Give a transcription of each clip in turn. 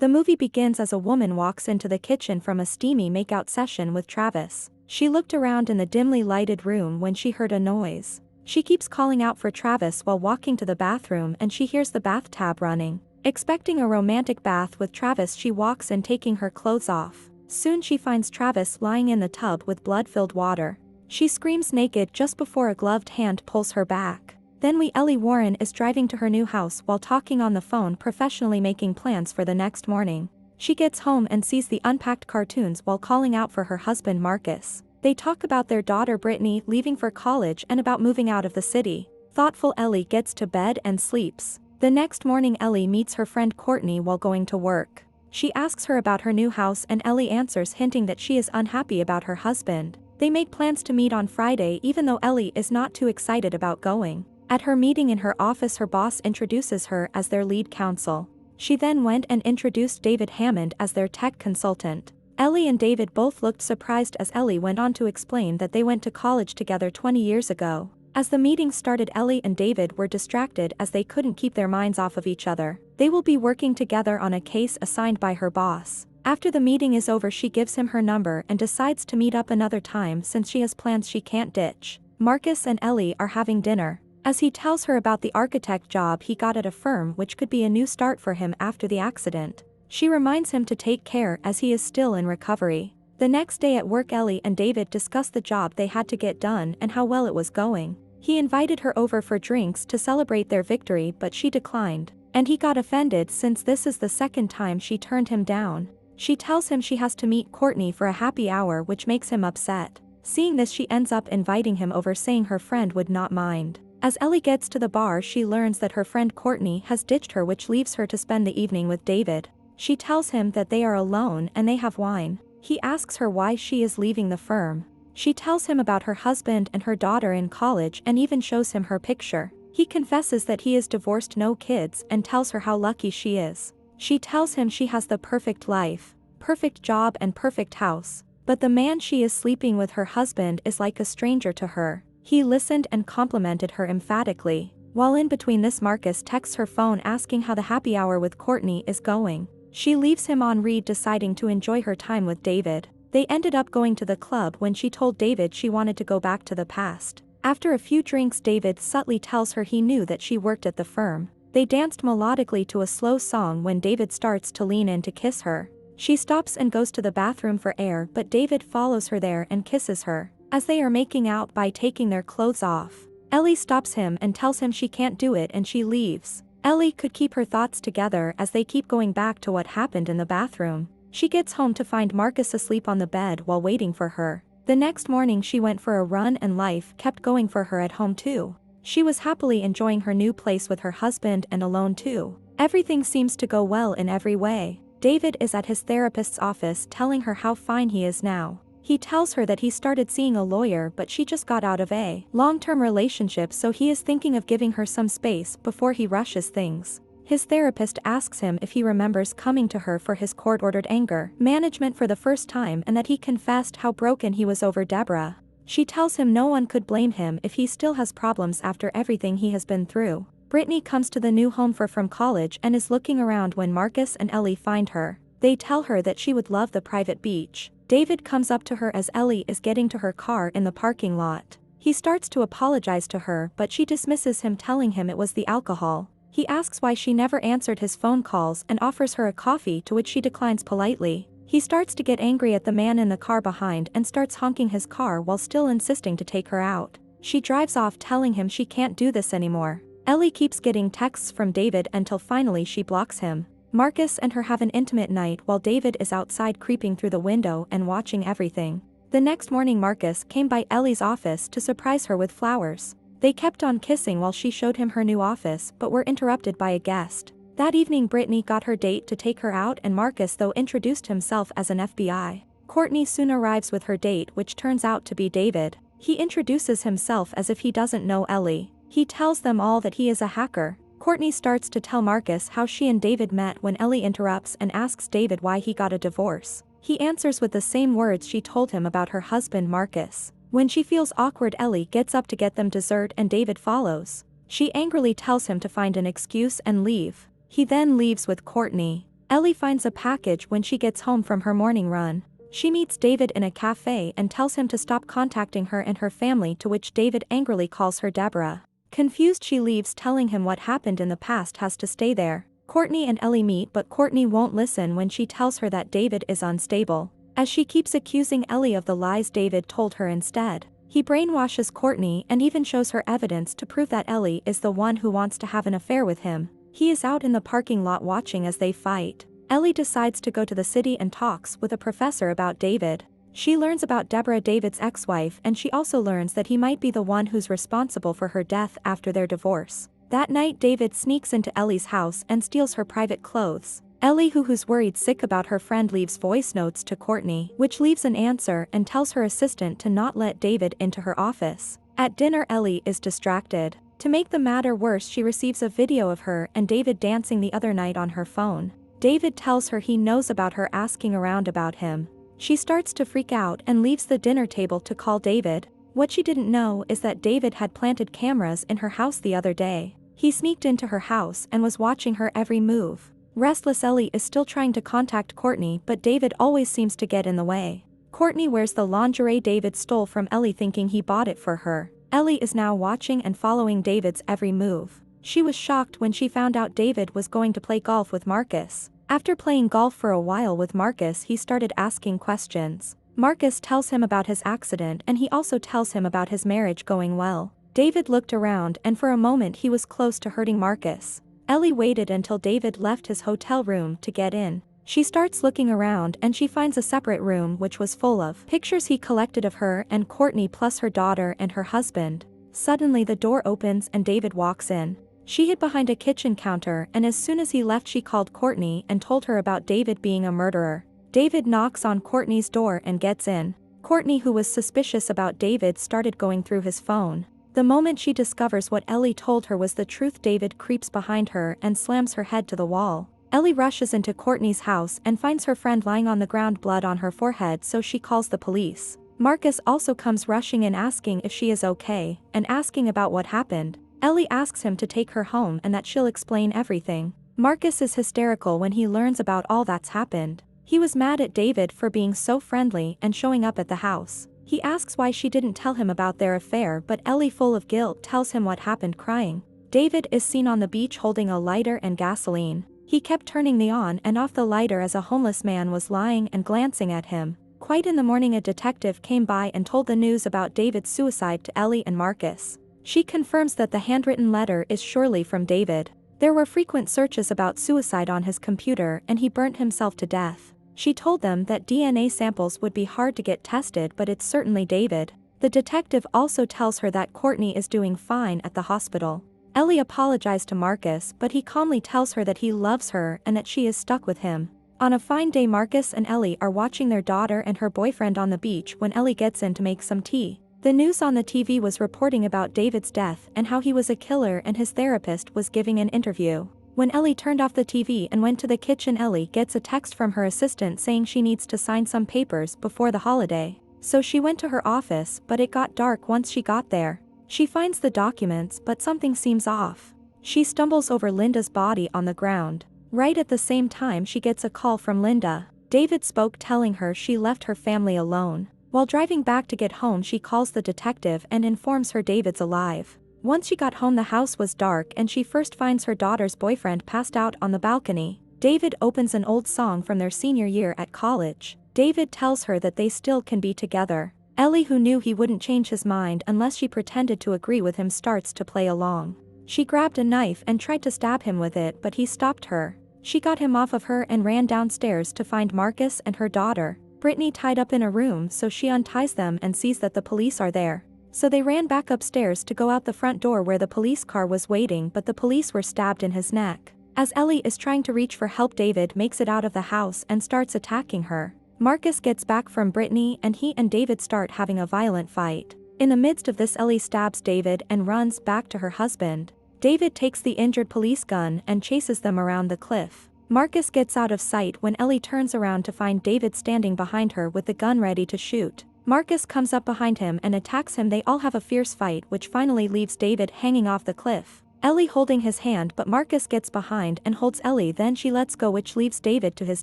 The movie begins as a woman walks into the kitchen from a steamy makeout session with Travis. She looked around in the dimly lighted room when she heard a noise. She keeps calling out for Travis while walking to the bathroom and she hears the bathtub running. Expecting a romantic bath with Travis, she walks in taking her clothes off. Soon she finds Travis lying in the tub with blood-filled water. She screams naked just before a gloved hand pulls her back. Then Ellie Warren is driving to her new house while talking on the phone, professionally making plans for the next morning. She gets home and sees the unpacked cartoons while calling out for her husband Marcus. They talk about their daughter Brittany leaving for college and about moving out of the city. Thoughtful Ellie gets to bed and sleeps. The next morning Ellie meets her friend Courtney while going to work. She asks her about her new house and Ellie answers, hinting that she is unhappy about her husband. They make plans to meet on Friday even though Ellie is not too excited about going. At her meeting in her office, her boss introduces her as their lead counsel. She then went and introduced David Hammond as their tech consultant. Ellie and David both looked surprised as Ellie went on to explain that they went to college together 20 years ago. As the meeting started, Ellie and David were distracted as they couldn't keep their minds off of each other. They will be working together on a case assigned by her boss. After the meeting is over, she gives him her number and decides to meet up another time since she has plans she can't ditch. Marcus and Ellie are having dinner. As he tells her about the architect job he got at a firm which could be a new start for him after the accident, she reminds him to take care as he is still in recovery. The next day at work, Ellie and David discuss the job they had to get done and how well it was going. He invited her over for drinks to celebrate their victory, but she declined, and he got offended since this is the second time she turned him down. She tells him she has to meet Courtney for a happy hour, which makes him upset. Seeing this, she ends up inviting him over, saying her friend would not mind. As Ellie gets to the bar, she learns that her friend Courtney has ditched her, which leaves her to spend the evening with David. She tells him that they are alone and they have wine. He asks her why she is leaving the firm. She tells him about her husband and her daughter in college and even shows him her picture. He confesses that he is divorced, no kids, and tells her how lucky she is. She tells him she has the perfect life, perfect job and perfect house, but the man she is sleeping with, her husband, is like a stranger to her. He listened and complimented her emphatically. While in between this, Marcus texts her phone asking how the happy hour with Courtney is going. She leaves him on read, deciding to enjoy her time with David. They ended up going to the club when she told David she wanted to go back to the past. After a few drinks, David subtly tells her he knew that she worked at the firm. They danced melodically to a slow song when David starts to lean in to kiss her. She stops and goes to the bathroom for air, but David follows her there and kisses her. As they are making out by taking their clothes off, Ellie stops him and tells him she can't do it and she leaves. Ellie could keep her thoughts together as they keep going back to what happened in the bathroom. She gets home to find Marcus asleep on the bed while waiting for her. The next morning she went for a run and life kept going for her at home too. She was happily enjoying her new place with her husband and alone too. Everything seems to go well in every way. David is at his therapist's office telling her how fine he is now. He tells her that he started seeing a lawyer, but she just got out of a long-term relationship, so he is thinking of giving her some space before he rushes things. His therapist asks him if he remembers coming to her for his court-ordered anger management for the first time and that he confessed how broken he was over Deborah. She tells him no one could blame him if he still has problems after everything he has been through. Brittany comes to the new home from college and is looking around when Marcus and Ellie find her. They tell her that she would love the private beach. David comes up to her as Ellie is getting to her car in the parking lot. He starts to apologize to her, but she dismisses him, telling him it was the alcohol. He asks why she never answered his phone calls and offers her a coffee, to which she declines politely. He starts to get angry at the man in the car behind and starts honking his car while still insisting to take her out. She drives off, telling him she can't do this anymore. Ellie keeps getting texts from David until finally she blocks him. Marcus and her have an intimate night while David is outside creeping through the window and watching everything. The next morning Marcus came by Ellie's office to surprise her with flowers. They kept on kissing while she showed him her new office, but were interrupted by a guest. That evening Brittany got her date to take her out, and Marcus though introduced himself as an FBI. Courtney soon arrives with her date, which turns out to be David. He introduces himself as if he doesn't know Ellie. He tells them all that he is a hacker. Courtney starts to tell Marcus how she and David met when Ellie interrupts and asks David why he got a divorce. He answers with the same words she told him about her husband Marcus. When she feels awkward, Ellie gets up to get them dessert and David follows. She angrily tells him to find an excuse and leave. He then leaves with Courtney. Ellie finds a package when she gets home from her morning run. She meets David in a cafe and tells him to stop contacting her and her family, to which David angrily calls her Deborah. Confused, she leaves, telling him what happened in the past has to stay there. Courtney and Ellie meet, but Courtney won't listen when she tells her that David is unstable, as she keeps accusing Ellie of the lies David told her instead. He brainwashes Courtney and even shows her evidence to prove that Ellie is the one who wants to have an affair with him. He is out in the parking lot watching as they fight. Ellie decides to go to the city and talks with a professor about David. She learns about Deborah, David's ex-wife, and she also learns that he might be the one who's responsible for her death after their divorce. That night, David sneaks into Ellie's house and steals her private clothes. Ellie, who's worried sick about her friend, leaves voice notes to Courtney, which leaves an answer and tells her assistant to not let David into her office. At dinner, Ellie is distracted. To make the matter worse, she receives a video of her and David dancing the other night on her phone. David tells her he knows about her asking around about him. She starts to freak out and leaves the dinner table to call David. What she didn't know is that David had planted cameras in her house the other day. He sneaked into her house and was watching her every move. Restless, Ellie is still trying to contact Courtney, but David always seems to get in the way. Courtney wears the lingerie David stole from Ellie, thinking he bought it for her. Ellie is now watching and following David's every move. She was shocked when she found out David was going to play golf with Marcus. After playing golf for a while with Marcus, he started asking questions. Marcus tells him about his accident, and he also tells him about his marriage going well. David looked around, and for a moment he was close to hurting Marcus. Ellie waited until David left his hotel room to get in. She starts looking around and she finds a separate room which was full of pictures he collected of her and Courtney, plus her daughter and her husband. Suddenly the door opens and David walks in. She hid behind a kitchen counter, and as soon as he left she called Courtney and told her about David being a murderer. David knocks on Courtney's door and gets in. Courtney, who was suspicious about David, started going through his phone. The moment she discovers what Ellie told her was the truth, David creeps behind her and slams her head to the wall. Ellie rushes into Courtney's house and finds her friend lying on the ground, blood on her forehead, so she calls the police. Marcus also comes rushing in, asking if she is okay, and asking about what happened. Ellie asks him to take her home and that she'll explain everything. Marcus is hysterical when he learns about all that's happened. He was mad at David for being so friendly and showing up at the house. He asks why she didn't tell him about their affair, but Ellie, full of guilt, tells him what happened, crying. David is seen on the beach holding a lighter and gasoline. He kept turning the on and off the lighter as a homeless man was lying and glancing at him. Quite in the morning, a detective came by and told the news about David's suicide to Ellie and Marcus. She confirms that the handwritten letter is surely from David. There were frequent searches about suicide on his computer and he burnt himself to death. She told them that DNA samples would be hard to get tested, but it's certainly David. The detective also tells her that Courtney is doing fine at the hospital. Ellie apologized to Marcus, but he calmly tells her that he loves her and that she is stuck with him. On a fine day, Marcus and Ellie are watching their daughter and her boyfriend on the beach when Ellie gets in to make some tea. The news on the TV was reporting about David's death and how he was a killer, and his therapist was giving an interview. When Ellie turned off the TV and went to the kitchen, Ellie gets a text from her assistant saying she needs to sign some papers before the holiday. So she went to her office, but it got dark once she got there. She finds the documents, but something seems off. She stumbles over Linda's body on the ground. Right at the same time, she gets a call from Linda. David spoke, telling her she left her family alone. While driving back to get home, she calls the detective and informs her David's alive. Once she got home, the house was dark and she first finds her daughter's boyfriend passed out on the balcony. David opens an old song from their senior year at college. David tells her that they still can be together. Ellie, who knew he wouldn't change his mind unless she pretended to agree with him, starts to play along. She grabbed a knife and tried to stab him with it, but he stopped her. She got him off of her and ran downstairs to find Marcus and her daughter, Brittany, tied up in a room, so she unties them and sees that the police are there. So they ran back upstairs to go out the front door where the police car was waiting, but the police were stabbed in his neck. As Ellie is trying to reach for help, David makes it out of the house and starts attacking her. Marcus gets back from Brittany and he and David start having a violent fight. In the midst of this, Ellie stabs David and runs back to her husband. David takes the injured police gun and chases them around the cliff. Marcus gets out of sight when Ellie turns around to find David standing behind her with the gun ready to shoot. Marcus comes up behind him and attacks him. They all have a fierce fight, which finally leaves David hanging off the cliff. Ellie holding his hand, but Marcus gets behind and holds Ellie, then she lets go, which leaves David to his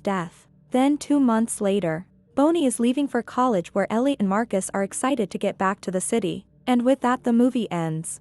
death. Then 2 months later, Bonnie is leaving for college, where Ellie and Marcus are excited to get back to the city. And with that the movie ends.